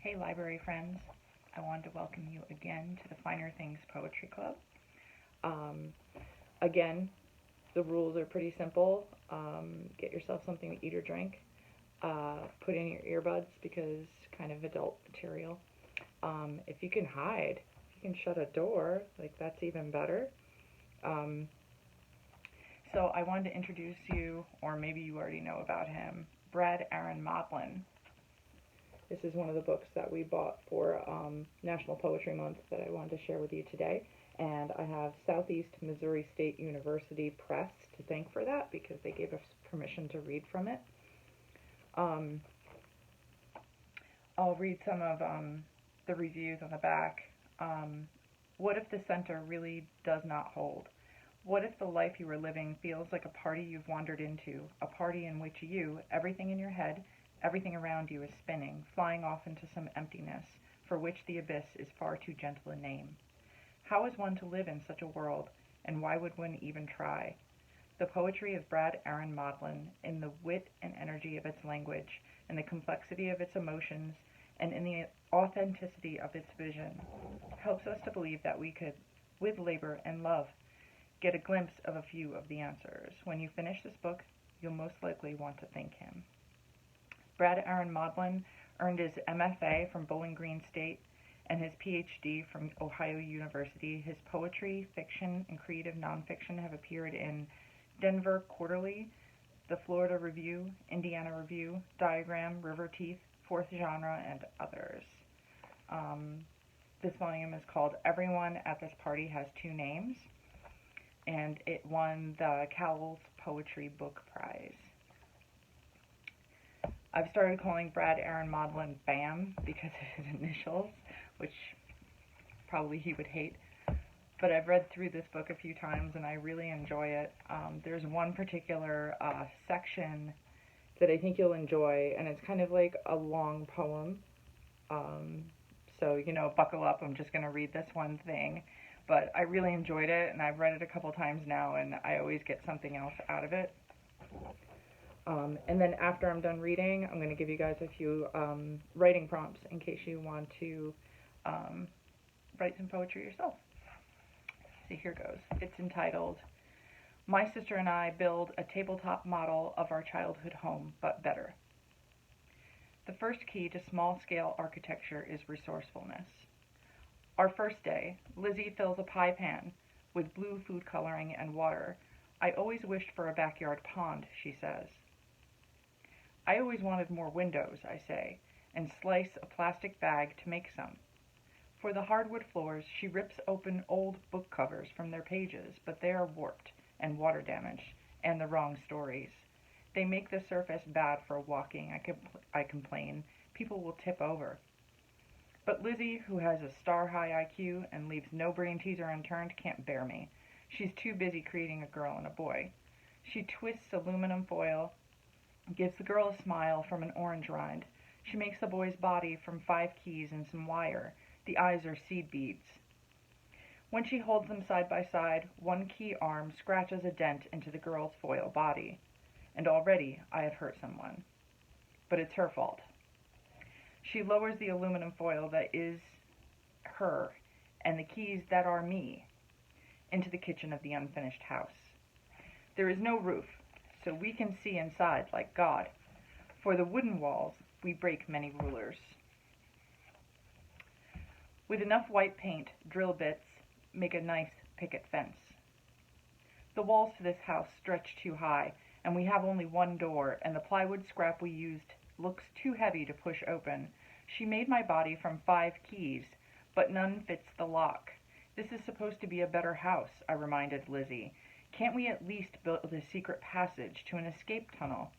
Hey, library friends. I wanted to welcome you again to the Finer Things Poetry Club. Um, Again, the rules are pretty simple. Get yourself something to eat or drink. Put in your earbuds because kind of adult material. If you can hide, if you can shut a door, like that's even better. Um, so I wanted to introduce you, or maybe you already know about him, Brad Aaron Modlin. This is one of the books that we bought for National Poetry Month that I wanted to share with you today. And I have Southeast Missouri State University Press to thank for that because they gave us permission to read from it. I'll read some of the reviews on the back. What if the center really does not hold? What if the life you are living feels like a party you've wandered into, a party in which you, everything in your head, everything around you is spinning, flying off into some emptiness, for which the abyss is far too gentle a name? How is one to live in such a world, and why would one even try? The poetry of Brad Aaron Modlin, in the wit and energy of its language, in the complexity of its emotions, and in the authenticity of its vision, helps us to believe that we could, with labor and love, get a glimpse of a few of the answers. When you finish this book, you'll most likely want to thank him. Brad Aaron Modlin earned his MFA from Bowling Green State and his PhD from Ohio University. His poetry, fiction, and creative nonfiction have appeared in Denver Quarterly, the Florida Review, Indiana Review, Diagram, River Teeth, Fourth Genre, and others. This volume is called Everyone at This Party Has Two Names, and it won the Cowles Poetry Book Prize. I've started calling Brad Aaron Modlin BAM because of his initials, which probably he would hate. But I've read through this book a few times and I really enjoy it. There's one particular section that I think you'll enjoy, and it's kind of like a long poem. So, buckle up. I'm just going to read this one thing. But I really enjoyed it, and I've read it a couple times now, and I always get something else out of it. And then after I'm done reading, I'm going to give you guys a few writing prompts in case you want to write some poetry yourself. So here goes. It's entitled, My Sister and I Build a Tabletop Model of Our Childhood Home, but Better. The first key to small-scale architecture is resourcefulness. Our first day, Lizzie fills a pie pan with blue food coloring and water. I always wished for a backyard pond, she says. I always wanted more windows, I say, and slice a plastic bag to make some. For the hardwood floors, she rips open old book covers from their pages, but they are warped and water damaged, and the wrong stories. They make the surface bad for walking, I complain. People will tip over. But Lizzie, who has a star-high IQ and leaves no brain teaser unturned, can't bear me. She's too busy creating a girl and a boy. She twists aluminum foil, gives the girl a smile from an orange rind. She makes the boy's body from 5 keys and some wire. The eyes are seed beads. When she holds them side by side, one key arm scratches a dent into the girl's foil body. And already I have hurt someone. But it's her fault. She lowers the aluminum foil that is her and the keys that are me into the kitchen of the unfinished house. There is no roof, so we can see inside like God. For the wooden walls, we break many rulers. With enough white paint, drill bits make a nice picket fence. The walls to this house stretch too high, and we have only one door, and the plywood scrap we used looks too heavy to push open. She made my body from 5 keys, but none fits the lock. This is supposed to be a better house, I reminded Lizzie. Can't we at least build a secret passage to an escape tunnel?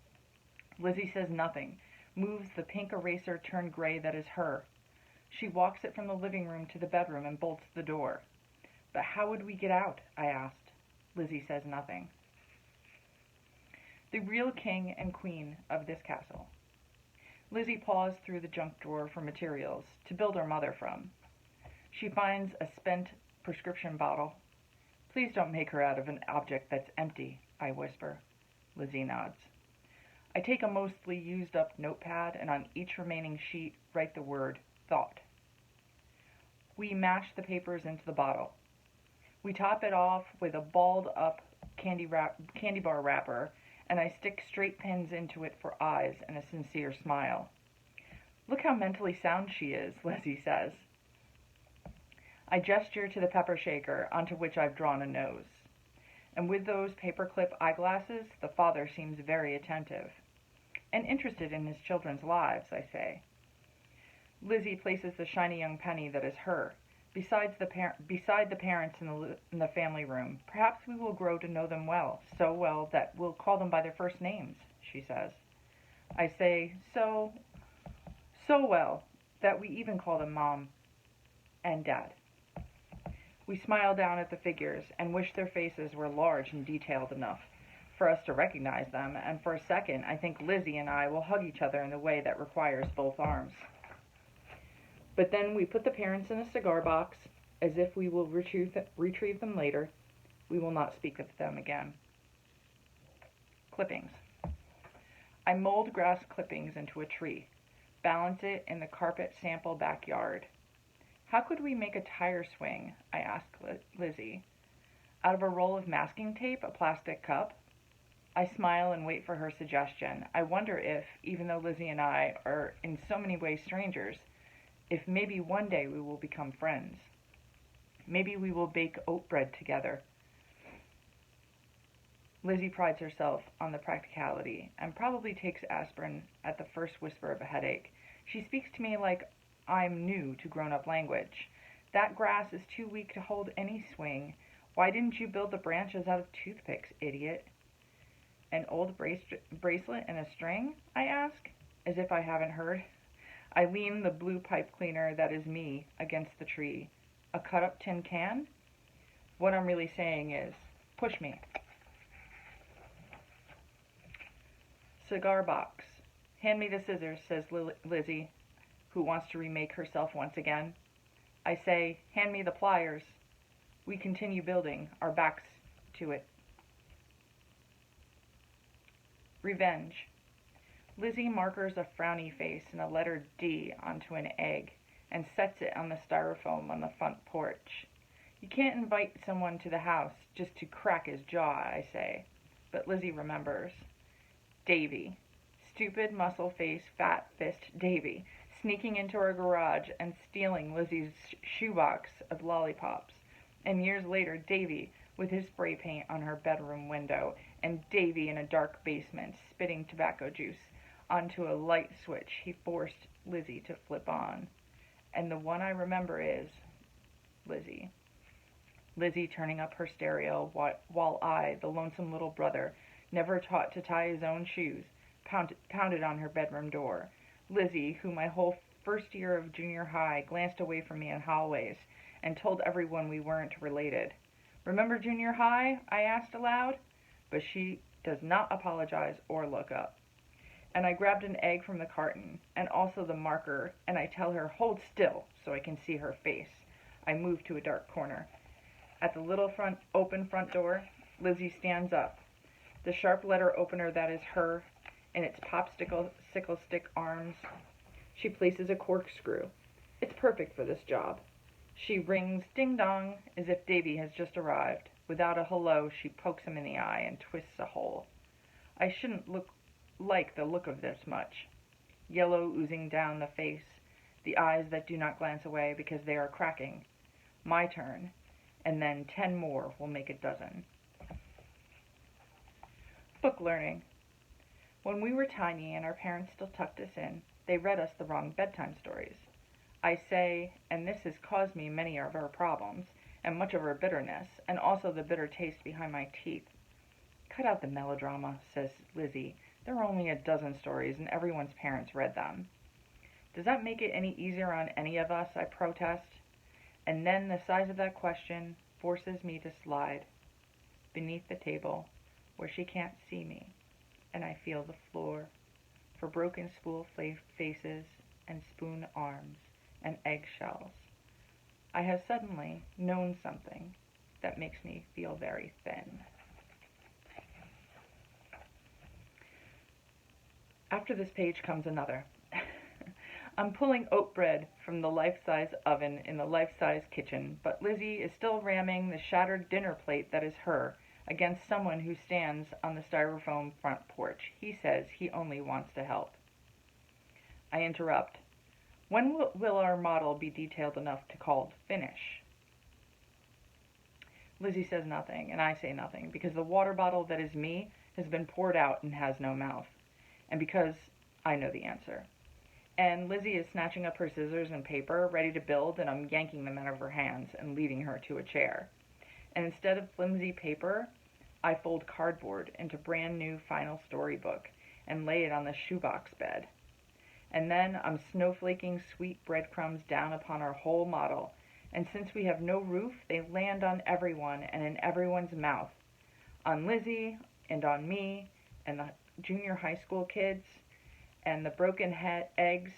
Lizzie says nothing, moves the pink eraser turned gray that is her. She walks it from the living room to the bedroom and bolts the door. But how would we get out? I asked. Lizzie says nothing. The real king and queen of this castle. Lizzie paws through the junk drawer for materials to build her mother from. She finds a spent prescription bottle. Please don't make her out of an object that's empty, I whisper. Lizzie nods. I take a mostly used up notepad and on each remaining sheet write the word thought. We mash the papers into the bottle. We top it off with a balled up candy bar wrapper, and I stick straight pins into it for eyes and a sincere smile. Look how mentally sound she is, Lizzie says. I gesture to the pepper shaker, onto which I've drawn a nose. And with those paperclip eyeglasses, the father seems very attentive. And interested in his children's lives, I say. Lizzie places the shiny young penny that is her, beside the parents in the family room. Perhaps we will grow to know them well, so well that we'll call them by their first names, she says. I say, so well, that we even call them Mom and Dad. We smile down at the figures and wish their faces were large and detailed enough for us to recognize them, and for a second I think Lizzie and I will hug each other in the way that requires both arms. But then we put the parents in a cigar box, as if we will retrieve them later. We will not speak of them again. Clippings. I mold grass clippings into a tree, balance it in the carpet sample backyard. How could we make a tire swing? I ask Lizzie. Out of a roll of masking tape, a plastic cup? I smile and wait for her suggestion. I wonder if, even though Lizzie and I are in so many ways strangers, if maybe one day we will become friends. Maybe we will bake oat bread together. Lizzie prides herself on the practicality and probably takes aspirin at the first whisper of a headache. She speaks to me like I'm new to grown-up language. That grass is too weak to hold any swing. Why didn't you build the branches out of toothpicks, idiot? An old bracelet and a string? I ask, as if I haven't heard. I lean the blue pipe cleaner that is me against the tree. A cut-up tin can? What I'm really saying is, push me. Cigar box. Hand me the scissors, says Lizzie, who wants to remake herself once again. I say, hand me the pliers. We continue building, our backs to it. Revenge. Lizzie markers a frowny face and a letter D onto an egg and sets it on the styrofoam on the front porch. You can't invite someone to the house just to crack his jaw, I say. But Lizzie remembers. Davy. Stupid, muscle-faced, fat-fist Davy, sneaking into our garage and stealing Lizzie's shoebox of lollipops. And years later, Davy with his spray paint on her bedroom window, and Davy in a dark basement spitting tobacco juice onto a light switch he forced Lizzie to flip on. And the one I remember is Lizzie. Lizzie turning up her stereo while I, the lonesome little brother, never taught to tie his own shoes, pounded on her bedroom door. Lizzie, who my whole first year of junior high glanced away from me in hallways and told everyone we weren't related. Remember junior high? I asked aloud. But she does not apologize or look up. And I grabbed an egg from the carton, and also the marker, and I tell her, hold still, so I can see her face. I move to a dark corner. At the little open front door, Lizzie stands up. The sharp letter opener that is her, in its popsicle stick arms. She places a corkscrew. It's perfect for this job. She rings ding-dong as if Davy has just arrived. Without a hello, she pokes him in the eye and twists a hole. I shouldn't like the look of this much. Yellow oozing down the face, the eyes that do not glance away because they are cracking. My turn, and then 10 more will make a dozen. Book learning. When we were tiny and our parents still tucked us in, they read us the wrong bedtime stories. I say, and this has caused me many of our problems, and much of our bitterness, and also the bitter taste behind my teeth. Cut out the melodrama, says Lizzie. There are only a dozen stories, and everyone's parents read them. Does that make it any easier on any of us? I protest. And then the size of that question forces me to slide beneath the table where she can't see me, and I feel the floor for broken spool faces and spoon arms and eggshells. I have suddenly known something that makes me feel very thin. After this page comes another. I'm pulling oat bread from the life-size oven in the life-size kitchen, but Lizzie is still ramming the shattered dinner plate that is her against someone who stands on the styrofoam front porch. He says he only wants to help. I interrupt. When will our model be detailed enough to call finish? Lizzie says nothing, and I say nothing, because the water bottle that is me has been poured out and has no mouth, and because I know the answer. And Lizzie is snatching up her scissors and paper, ready to build, and I'm yanking them out of her hands and leading her to a chair. And instead of flimsy paper, I fold cardboard into brand new final storybook and lay it on the shoebox bed. And then I'm snowflaking sweet breadcrumbs down upon our whole model, and since we have no roof, they land on everyone and in everyone's mouth. On Lizzie, and on me, and the junior high school kids, and the broken eggs,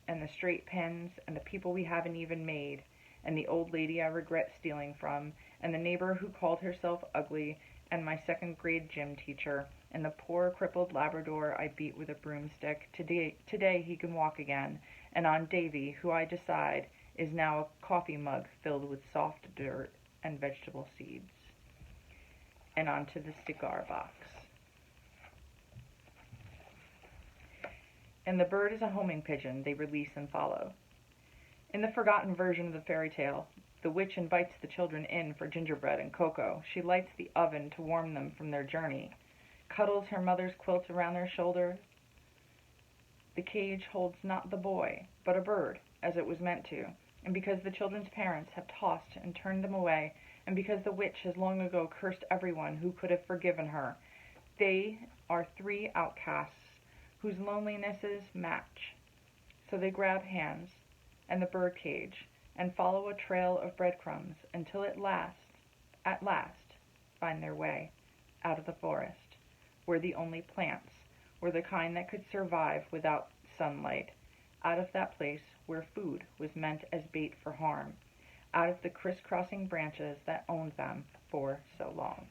and the straight pens, and the people we haven't even made, and the old lady I regret stealing from, and the neighbor who called herself ugly, and my second grade gym teacher, and the poor crippled Labrador I beat with a broomstick. Today he can walk again, and on Davy, who I decide is now a coffee mug filled with soft dirt and vegetable seeds. And onto the cigar box. And the bird is a homing pigeon they release and follow. In the forgotten version of the fairy tale, the witch invites the children in for gingerbread and cocoa. She lights the oven to warm them from their journey, cuddles her mother's quilt around their shoulder. The cage holds not the boy, but a bird, as it was meant to, and because the children's parents have tossed and turned them away, and because the witch has long ago cursed everyone who could have forgiven her, they are three outcasts whose lonelinesses match. So they grab hands and the bird cage and follow a trail of breadcrumbs until at last find their way out of the forest, where the only plants were the kind that could survive without sunlight, out of that place where food was meant as bait for harm, out of the crisscrossing branches that owned them for so long.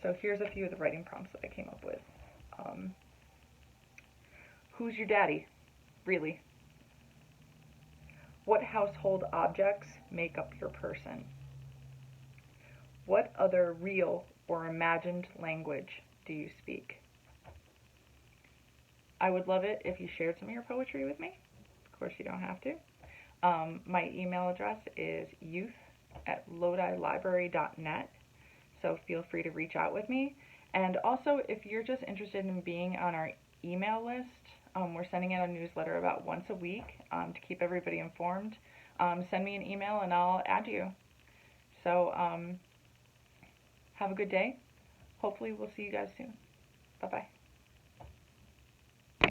So here's a few of the writing prompts that I came up with. Who's your daddy, really? What household objects make up your person? What other real or imagined language do you speak? I would love it if you shared some of your poetry with me. Of course, you don't have to. My email address is youth@lodilibrary.net, so feel free to reach out with me. And also, if you're just interested in being on our email list, we're sending out a newsletter about once a week to keep everybody informed. Send me an email and I'll add you. So have a good day. Hopefully we'll see you guys soon. Bye-bye.